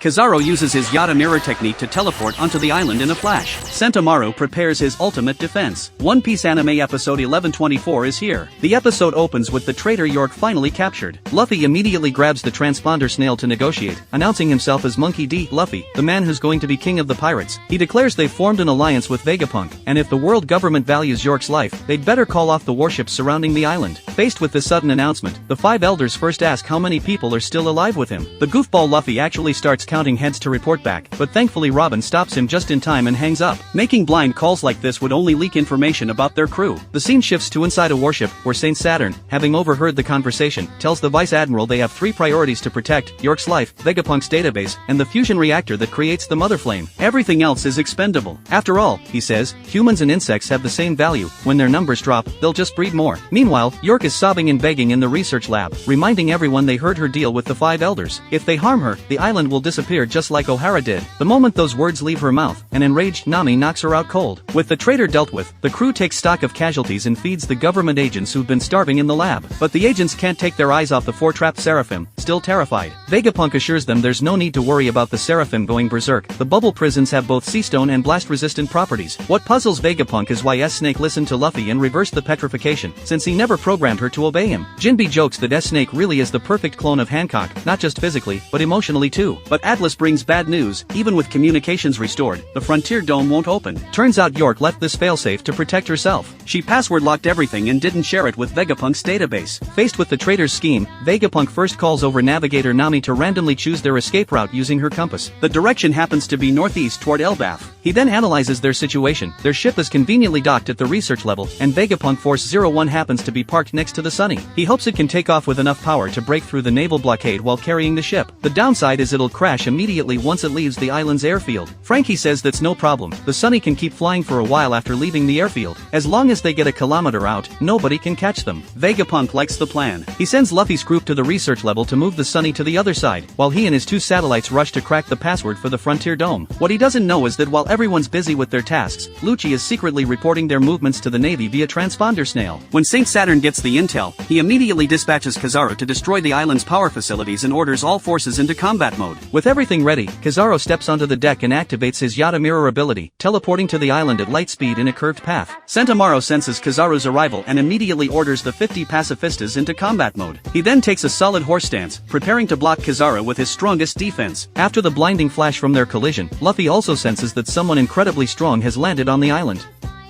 Kizaru uses his Yata mirror technique to teleport onto the island in a flash. Sentomaru prepares his ultimate defense. One Piece anime episode 1124 is here. The episode opens with the traitor York finally captured. Luffy immediately grabs the transponder snail to negotiate, announcing himself as Monkey D. Luffy, the man who's going to be king of the pirates. He declares they've formed an alliance with Vegapunk, and if the world government values York's life, they'd better call off the warships surrounding the island. Faced with this sudden announcement, the five elders first ask how many people are still alive with him. The goofball Luffy actually starts counting heads to report back, but thankfully Robin stops him just in time and hangs up. Making blind calls like this would only leak information about their crew. The scene shifts to inside a warship, where Saint Saturn, having overheard the conversation, tells the Vice Admiral they have three priorities to protect: York's life, Vegapunk's database, and the fusion reactor that creates the mother flame. Everything else is expendable. After all, he says, humans and insects have the same value. When their numbers drop, they'll just breed more. Meanwhile, York is sobbing and begging in the research lab, reminding everyone they heard her deal with the five elders. If they harm her, the island will disappear just like O'Hara did. The moment those words leave her mouth, an enraged Nami knocks her out cold. With the traitor dealt with, the crew takes stock of casualties and feeds the government agents who've been starving in the lab. But the agents can't take their eyes off the four trapped Seraphim, still terrified. Vegapunk assures them there's no need to worry about the Seraphim going berserk. The bubble prisons have both sea stone and blast-resistant properties. What puzzles Vegapunk is why S-Snake listened to Luffy and reversed the petrification, since he never programmed her to obey him. Jinbe jokes that S-Snake really is the perfect clone of Hancock, not just physically, but emotionally too. But Atlas brings bad news. Even with communications restored, the Frontier Dome won't open. Turns out York left this failsafe to protect herself. She password-locked everything and didn't share it with Vegapunk's database. Faced with the traitor's scheme, Vegapunk first calls over navigator Nami to randomly choose their escape route using her compass. The direction happens to be northeast toward Elbaf. He then analyzes their situation. Their ship is conveniently docked at the research level, and Vegapunk Force 01 happens to be parked next to the Sunny. He hopes it can take off with enough power to break through the naval blockade while carrying the ship. The downside is it'll crash immediately once it leaves the island's airfield. Frankie says that's no problem. The Sunny can keep flying for a while after leaving the airfield. As long as they get a kilometer out, nobody can catch them. Vegapunk likes the plan. He sends Luffy's group to the research level to move the Sunny to the other side, while he and his two satellites rush to crack the password for the Frontier Dome. What he doesn't know is that while everyone's busy with their tasks, Lucci is secretly reporting their movements to the Navy via transponder snail. When Saint Saturn gets the intel, he immediately dispatches Kizaru to destroy the island's power facilities and orders all forces into combat mode. With everything ready, Kizaru steps onto the deck and activates his Yata mirror ability, teleporting to the island at light speed in a curved path. Sentomaru senses Kizaru's arrival and immediately orders the 50 pacifistas into combat mode. He then takes a solid horse stance, preparing to block Kizaru with his strongest defense. After the blinding flash from their collision, Luffy also senses that someone incredibly strong has landed on the island.